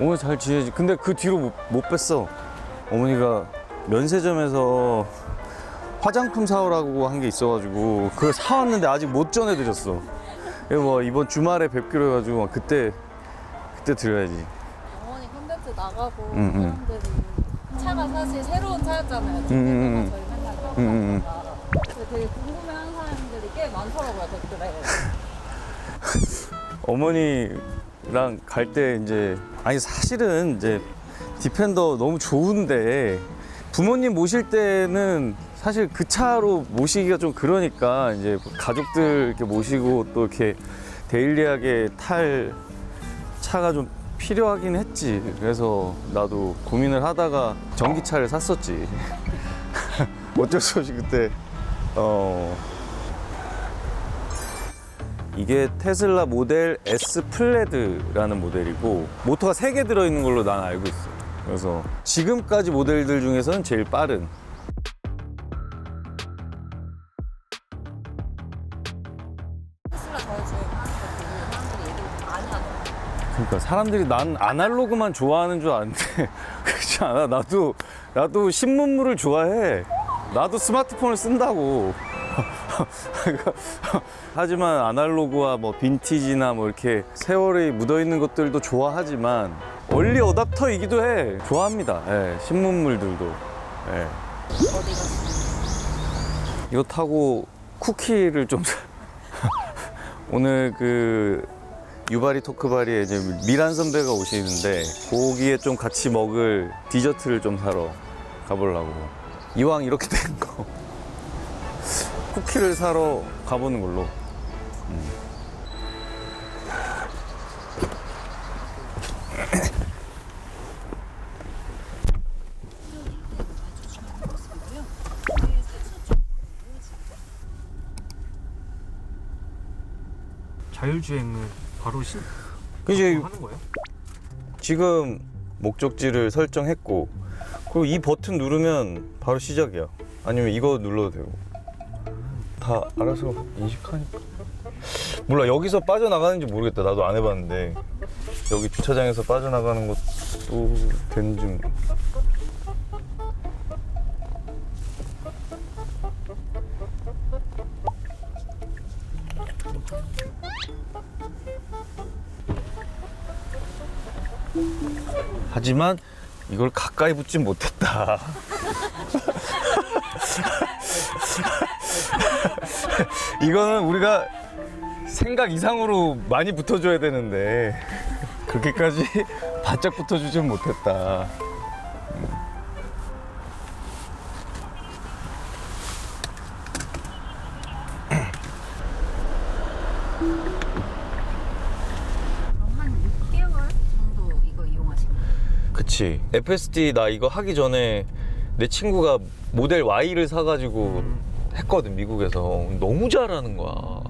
어머니 잘 지내지. 근데 그 뒤로 못 뺐어. 어머니가 면세점에서 화장품 사오라고 한 게 있어가지고 그걸 사왔는데 아직 못 전해드렸어. 뭐 이번 주말에 뵙기로 해가지고 그때 드려야지. 어머니 콘텐츠 나가고 응. 사람들이 차가 사실 새로운 차였잖아요. 저희 맨날 타고 근데 되게 궁금해하는 사람들이 꽤 많더라고요 댓글에. 어머니랑 갈 때 이제 아니 사실은 이제 디펜더 너무 좋은데 부모님 모실 때는 사실 그 차로 모시기가 좀 그러니까 이제 가족들 이렇게 모시고 또 이렇게 데일리하게 탈 차가 좀 필요하긴 했지. 그래서 나도 고민을 하다가 전기차를 샀었지. 어쩔 수 없이 그때 이게 테슬라 모델 S 플레드라는 모델이고 모터가 3개 들어있는 걸로 난 알고 있어. 그래서 지금까지 모델들 중에서는 제일 빠른. 테슬라 저주행하는 거 보고 사람들이 얘기를 좀 많이 하더라고요. 그러니까 사람들이 난 아날로그만 좋아하는 줄 아는데 그렇지 않아. 나도 신문물을 좋아해. 나도 스마트폰을 쓴다고. 하지만 아날로그와 뭐 빈티지나 뭐 이렇게 세월이 묻어있는 것들도 좋아하지만 얼리 어답터이기도 해. 좋아합니다. 예, 신문물들도. 예. 어디 갔어요? 이거 타고 쿠키를 좀 오늘 그 유바리 토크바리에 이제 미란 선배가 오시는데 거기에 좀 같이 먹을 디저트를 좀 사러 가보려고. 이왕 이렇게 된 거 쿠키를 사러 가보는 걸로. 자율주행을 바로 이제 하는 거예요? 지금 목적지를 설정했고 그리고 이 버튼 누르면 바로 시작이야. 아니면 이거 눌러도 되고 다 알아서 인식하니까. 몰라, 여기서 빠져나가는지 모르겠다. 나도 안 해봤는데 여기 주차장에서 빠져나가는 것도 되는지. 하지만 이걸 가까이 붙진 못했다. 이거는 우리가 생각 이상으로 많이 붙어줘야 되는데 그렇게까지 바짝 붙어주진 못했다. 그럼 한 6개월 정도 이거 이용하신 거예요? 그치. FSD 나 이거 하기 전에 내 친구가 모델 Y를 사가지고 했거든, 미국에서. 너무 잘하는 거야.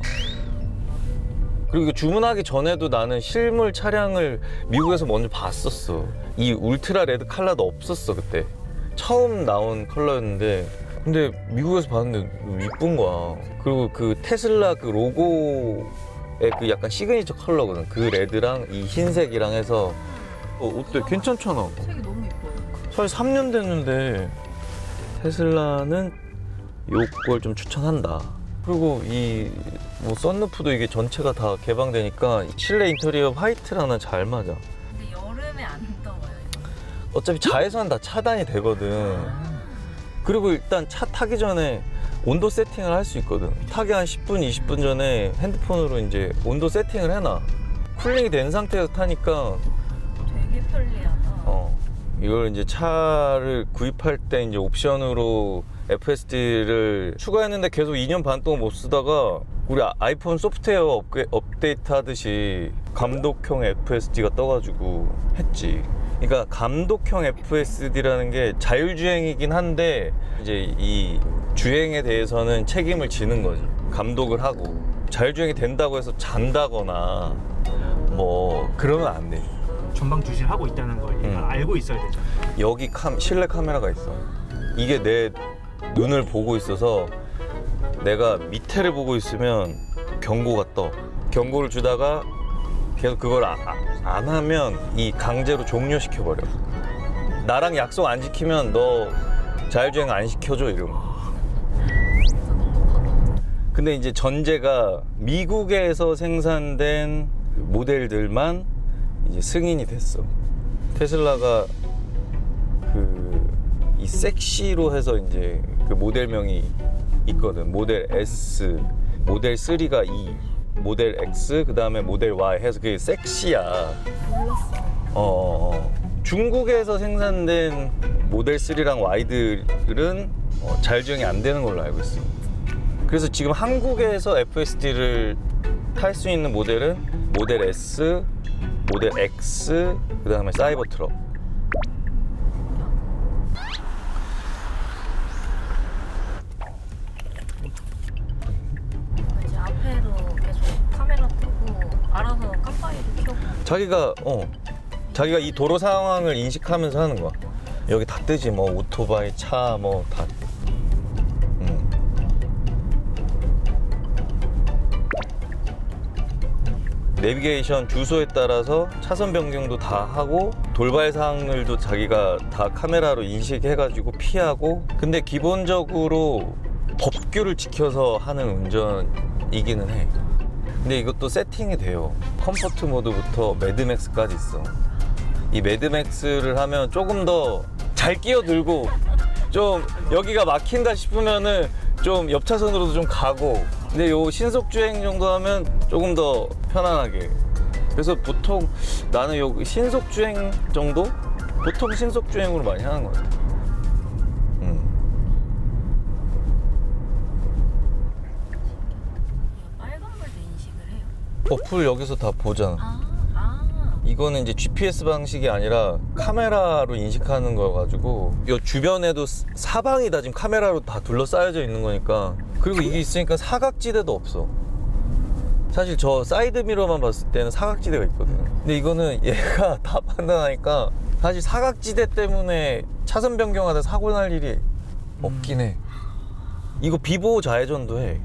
그리고 이거 주문하기 전에도 나는 실물 차량을 미국에서 먼저 봤었어. 이 울트라 레드 컬러도 없었어, 그때. 처음 나온 컬러였는데 근데 미국에서 봤는데 너무 이쁜 거야. 그리고 그 테슬라 그 로고의 그 약간 시그니처 컬러거든. 그 레드랑 이 흰색이랑 해서 어때? 괜찮잖아. 색이 너무 예뻐요. 사실 3년 됐는데 테슬라는 요걸 좀 추천한다. 그리고 이 뭐 썬루프도 이게 전체가 다 개방되니까 실내 인테리어 화이트랑은 잘 맞아. 근데 여름에 안 더워요. 어차피 자외선 다 차단이 되거든. 그리고 일단 차 타기 전에 온도 세팅을 할 수 있거든. 타기 한 10분, 20분 전에 핸드폰으로 이제 온도 세팅을 해놔. 쿨링이 된 상태에서 타니까 되게 편리하다. 이걸 이제 차를 구입할 때 이제 옵션으로 FSD를 추가했는데 계속 2년 반 동안 못 쓰다가 우리 아이폰 소프트웨어 업데이트 하듯이 감독형 FSD가 떠가지고 했지. 그러니까 감독형 FSD라는 게 자율주행이긴 한데 이제 이 주행에 대해서는 책임을 지는 거지. 감독을 하고 자율주행이 된다고 해서 잔다거나 뭐 그러면 안 돼. 전방 주시를 하고 있다는 걸 얘가 알고 있어야 되잖아요. 여기 실내 카메라가 있어. 이게 내 눈을 보고 있어서 내가 밑에를 보고 있으면 경고가 떠. 경고를 주다가 계속 그걸 안 하면 이 강제로 종료시켜버려. 나랑 약속 안 지키면 너 자율주행 안 시켜줘 이러면. 진짜 똑똑하다. 근데 이제 전제가 미국에서 생산된 모델들만 이제 승인이 됐어. 테슬라가 이 섹시로 해서 이제 그 모델명이 있거든. 모델 S, 모델 3가 E, 모델 X, 그 다음에 모델 Y 해서 그게 섹시야. 몰랐어. 중국에서 생산된 모델 3랑 Y들은 자율주행이 안 되는 걸로 알고 있어. 그래서 지금 한국에서 FSD를 탈 수 있는 모델은 모델 S, 모델 X, 그 다음에 사이버 트럭. 이제 앞에도 계속 카메라 뜨고 알아서 깜빡이도 켜고. 자기가 이 도로 상황을 인식하면서 하는 거야. 여기 다 뜨지 뭐 오토바이, 차 뭐 다. 내비게이션 주소에 따라서 차선 변경도 다 하고 돌발 사항들도 자기가 다 카메라로 인식해가지고 피하고. 근데 기본적으로 법규를 지켜서 하는 운전이기는 해. 근데 이것도 세팅이 돼요. 컴포트 모드부터 매드맥스까지 있어. 이 매드맥스를 하면 조금 더 잘 끼어들고 좀 여기가 막힌다 싶으면은 좀 옆차선으로도 좀 가고. 근데 요 신속주행 정도 하면 조금 더 편안하게. 그래서 보통 나는 요 신속주행 정도? 보통 신속주행으로 많이 하는 것 같아. 빨간불도 인식을 해요. 어플 여기서 다 보잖아. 아. 이거는 이제 GPS 방식이 아니라 카메라로 인식하는 거여가지고 이 주변에도 사방이 다 지금 카메라로 다 둘러싸여져 있는 거니까. 그리고 이게 있으니까 사각지대도 없어. 사실 저 사이드 미러만 봤을 때는 사각지대가 있거든. 근데 이거는 얘가 다 판단하니까 사실 사각지대 때문에 차선 변경하다 사고 날 일이 없긴 해. 이거 비보호 좌회전도 해.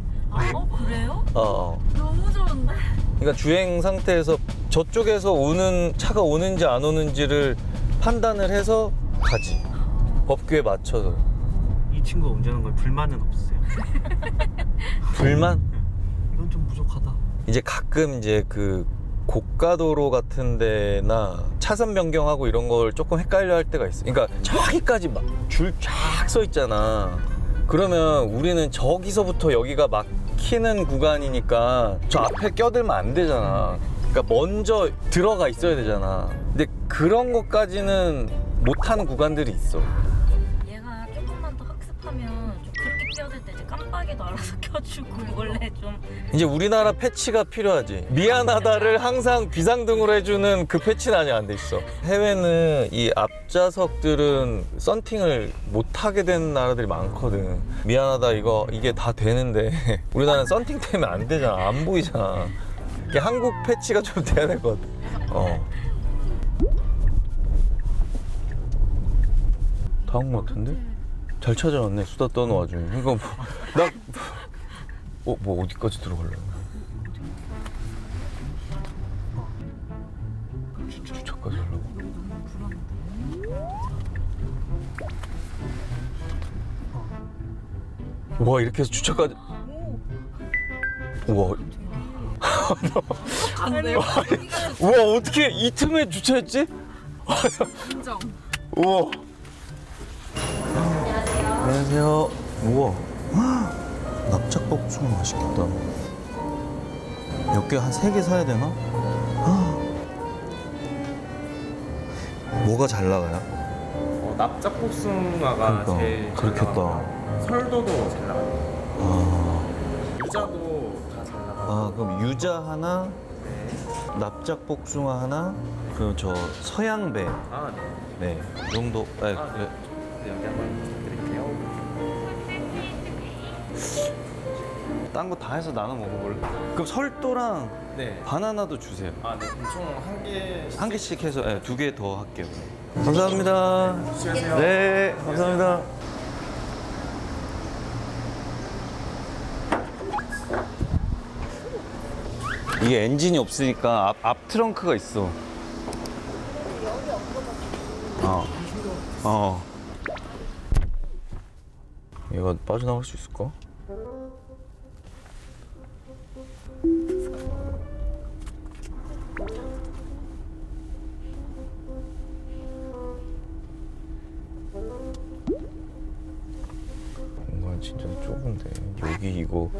그래요? 어. 너무 좋은데? 그러니까 주행 상태에서 저쪽에서 오는 차가 오는지 안 오는지를 판단을 해서 가지. 법규에 맞춰서. 이 친구가 운전하는 거에 불만은 없으세요? 불만? 이건 좀 부족하다. 이제 가끔 이제 그 고가도로 같은 데나 차선 변경하고 이런 걸 조금 헷갈려 할 때가 있어. 그러니까 저기까지 막 줄 쫙 서 있잖아. 그러면 우리는 저기서부터 여기가 막히는 구간이니까 저 앞에 껴들면 안 되잖아. 그러니까 먼저 들어가 있어야 되잖아. 근데 그런 것까지는 못하는 구간들이 있어. 얘가 조금만 더 학습하면 좀 그렇게 끼어들 때 이제 깜빡이도 알아서 켜주고 원래 좀 이제 우리나라 패치가 필요하지. 미안하다를 항상 비상등으로 해주는 그 패치는 아직 안 돼 있어. 해외는 이 앞좌석들은 썬팅을 못 하게 되는 나라들이 많거든. 미안하다 이게 다 되는데 우리나라는 썬팅 때문에 안 되잖아. 안 보이잖아. 이게 한국 패치가 좀 돼야 될 것 같아. 다 온 것 같은데? 잘 찾아왔네. 수다 떠는 와중에. 이거 뭐 어디까지 들어가려고? 주차까지 하려고? 와, 이렇게 해서 주차까지. 우와. 간대요. 우와, 어떻게 이 틈에 주차했지? 인정. 우와. 안녕하세요. 우와. 납작복숭아 맛있겠다. 몇 개 한 3개 사야 되나? 뭐가 잘 나가요? 납작복숭아가 그러니까, 제일 잘 그렇겠다. 나가고요. 설도도 잘 나가요. 유자도 다 잘 나가고. 그럼 유자 하나, 납작복숭아 하나, 그럼 저 서양배. 네. 네, 이 정도. 네, 아, 네. 네, 여기 한번 드릴게요. 딴 거 다 해서 나눠 먹어볼래? 그럼 설도랑 네. 바나나도 주세요. 아, 네. 총 한 개. 한 개씩 해서 2개 더 할게요. 감사합니다. 수고하세요. 네, 감사합니다. 이게 엔진이 없으니까 앞 트렁크가 있어. 얘가 빠져나갈 수 있을까? 공간 진짜 좁은데 여기 이거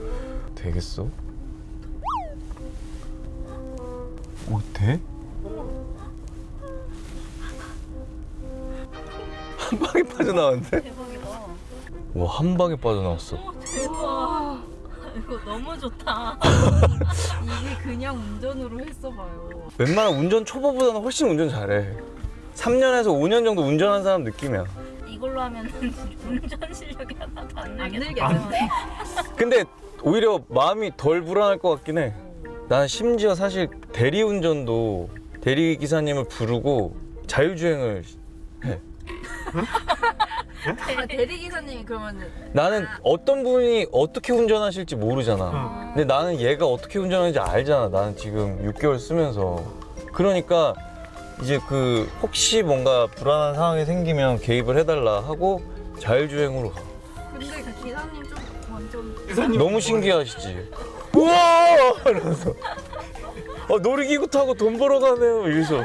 되겠어? 오, 돼? 한 방에 빠져나왔는데? 대박이다. 와, 한 방에 빠져나왔어. 대박. 이거 너무 좋다. 이게 그냥 운전으로 했어봐요. 웬만한 운전 초보보다는 훨씬 운전 잘해. 3년에서 5년 정도 운전한 사람 느낌이야. 이걸로 하면 운전 실력이 하나도 안 늘겠다. 안 근데 오히려 마음이 덜 불안할 것 같긴 해. 난 심지어 사실 대리운전도 대리기사님을 부르고 자율주행을 해. 대리기사님이 그러면은 나는 어떤 분이 어떻게 운전하실지 모르잖아. 근데 나는 얘가 어떻게 운전하는지 알잖아. 나는 지금 6개월 쓰면서. 그러니까 이제 그 혹시 뭔가 불안한 상황이 생기면 개입을 해달라 하고 자율주행으로 가. 근데 그 기사님 좀 완전 너무 신기하시지? 우와! 이러면서 놀이기구 타고 돈 벌어 가네요. 이러면서.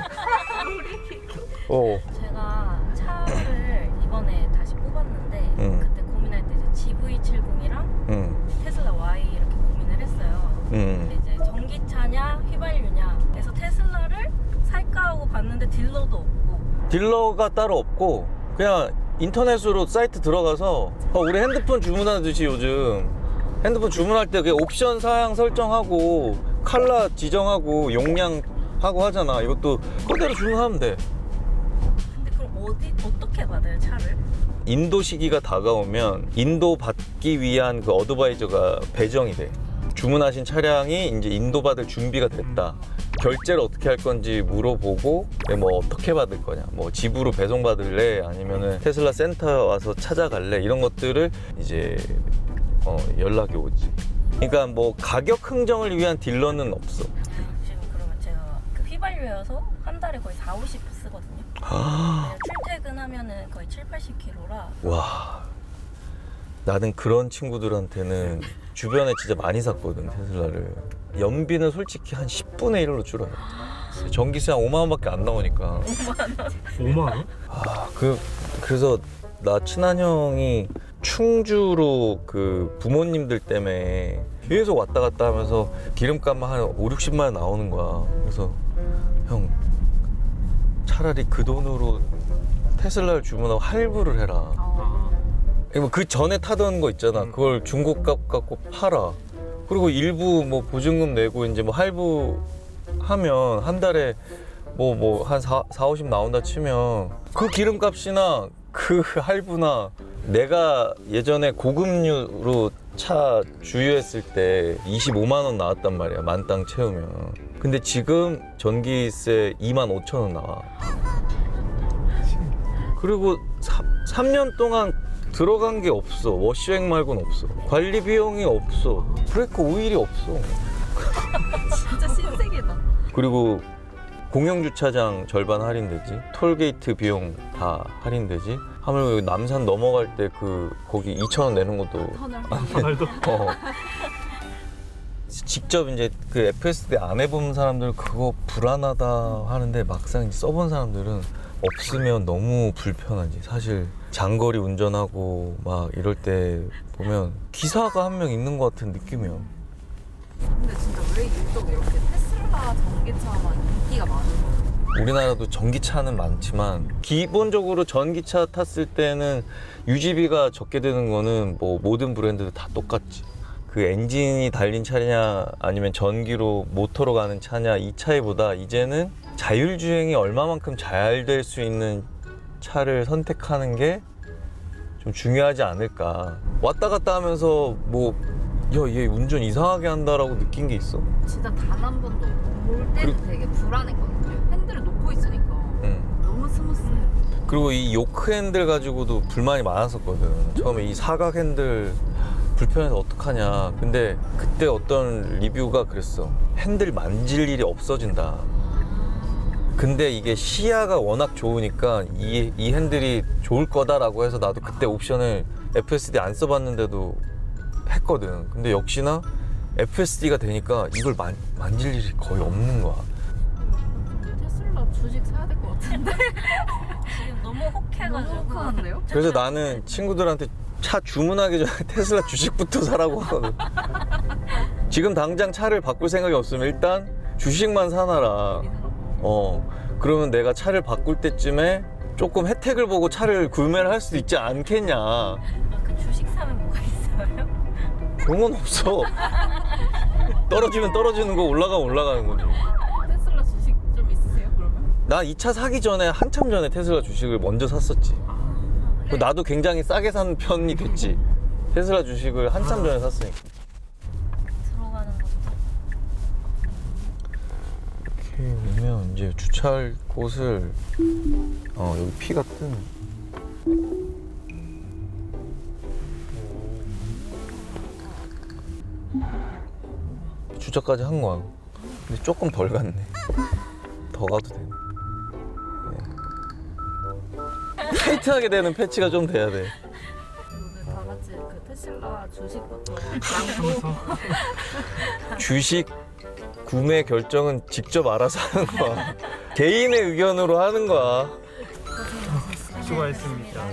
제가 차를 이번에 다시 뽑았는데 그때 고민할 때 이제 GV70이랑 테슬라 Y 이렇게 고민을 했어요. 근데 이제 전기차냐 휘발유냐 그래서 테슬라를 살까 하고 봤는데 딜러도 없고 딜러가 따로 없고 그냥 인터넷으로 사이트 들어가서 우리 핸드폰 주문하듯이 요즘 핸드폰 주문할 때 그냥 옵션 사양 설정하고 컬러 지정하고 용량 하고 하잖아. 이것도 그대로 주문하면 돼. 근데 그럼 어떻게 받아요 차를? 인도 시기가 다가오면 인도 받기 위한 그 어드바이저가 배정이 돼. 주문하신 차량이 이제 인도 받을 준비가 됐다. 결제를 어떻게 할 건지 물어보고 뭐 어떻게 받을 거냐, 뭐 집으로 배송 받을래, 아니면은 테슬라 센터 와서 찾아갈래, 이런 것들을 이제 연락이 오지. 그러니까 뭐 가격 흥정을 위한 딜러는 없어. 지금 그러면 제가 그 휘발유여서 한 달에 거의 4-50 쓰거든요. 네, 출퇴근하면은 거의 7-80km라 와, 나는 그런 친구들한테는 주변에 진짜 많이 샀거든, 테슬라를. 연비는 솔직히 한 10분의 1로 줄어요. 전기세 한 5만 원밖에 안 나오니까. 5만 원? 그래서 나 친한 형이 충주로 그 부모님들 때문에 계속 왔다 갔다 하면서 기름값만 한 5-60만 원 나오는 거야. 그래서 형, 차라리 그 돈으로 테슬라를 주문하고 할부를 해라. 그 전에 타던 거 있잖아. 그걸 중고값 갖고 팔아. 그리고 일부 뭐 보증금 내고 이제 뭐 할부 하면 한 달에 뭐 한 4-50 나온다 치면 그 기름값이나 그 할부나, 내가 예전에 고급류로 차 주유했을 때 25만 원 나왔단 말이야, 만땅 채우면. 근데 지금 전기세 25,000원 나와. 그리고 3년 동안 들어간 게 없어. 워시액 말고는 없어. 관리 비용이 없어. 브레이크 오일이 없어. 진짜 신세계다. 그리고 공영주차장 절반 할인되지, 톨게이트 비용 다 할인되지, 하물며 남산 넘어갈 때 거기 2,000원 내는 것도 하나도. 직접 이제 그 FSD 안 해본 사람들은 그거 불안하다 하는데, 막상 이제 써본 사람들은 없으면 너무 불편하지. 사실 장거리 운전하고 막 이럴 때 보면 기사가 한 명 있는 것 같은 느낌이야. 근데 진짜 왜 유독 이렇게 테슬라 전기차만 인기가 많은 거예요? 우리나라도 전기차는 많지만 기본적으로 전기차 탔을 때는 유지비가 적게 드는 거는 뭐 모든 브랜드도 다 똑같지. 그 엔진이 달린 차냐 아니면 전기로 모터로 가는 차냐, 이 차이보다 이제는 자율주행이 얼마만큼 잘 될 수 있는 차를 선택하는 게 좀 중요하지 않을까. 왔다 갔다 하면서 뭐 얘 운전 이상하게 한다라고 느낀 게 있어? 진짜 단 한 번도 볼 때는 되게 불안했거든요. 핸들을 놓고 있으니까 너무 스무스해요. 그리고 이 요크 핸들 가지고도 불만이 많았었거든. 처음에 이 사각 핸들 불편해서 어떡하냐. 근데 그때 어떤 리뷰가 그랬어. 핸들 만질 일이 없어진다. 근데 이게 시야가 워낙 좋으니까 이 핸들이 좋을 거다라고 해서 나도 그때 옵션을 FSD 안 써봤는데도 했거든. 근데 역시나 FSD가 되니까 이걸 만질 일이 거의 없는 거야. 테슬라 주식 사야 될 것 같은데. 지금 너무 혹해가지고. 너무 혹하는데요? 그래서 나는 친구들한테 차 주문하기 전에 테슬라 주식부터 사라고 하거든. 지금 당장 차를 바꿀 생각이 없으면 일단 주식만 사놔라. 그러면 내가 차를 바꿀 때쯤에 조금 혜택을 보고 차를 구매를 할 수도 있지 않겠냐. 그 주식 사면 뭐가 있어요? 그런 건 없어. 떨어지면 떨어지는 거, 올라가면 올라가는 거지. 테슬라 주식 좀 있으세요 그러면? 나 이 차 사기 전에 한참 전에 테슬라 주식을 먼저 샀었지. 나도 굉장히 싸게 산 편이 됐지. 테슬라 주식을 한참 전에 샀으니까. 들어가는 것도. 이렇게 오면 이제 주차할 곳을 여기 피가 뜨네. 주차까지 한 거야. 근데 조금 덜 갔네. 더 가도 되네. 네. 타이트하게 되는 패치가 좀 돼야 돼. 오늘 다 같이 그 테슬라 주식부터 양보. 주식 구매 결정은 직접 알아서 하는 거야. 개인의 의견으로 하는 거야. 수고하셨습니다.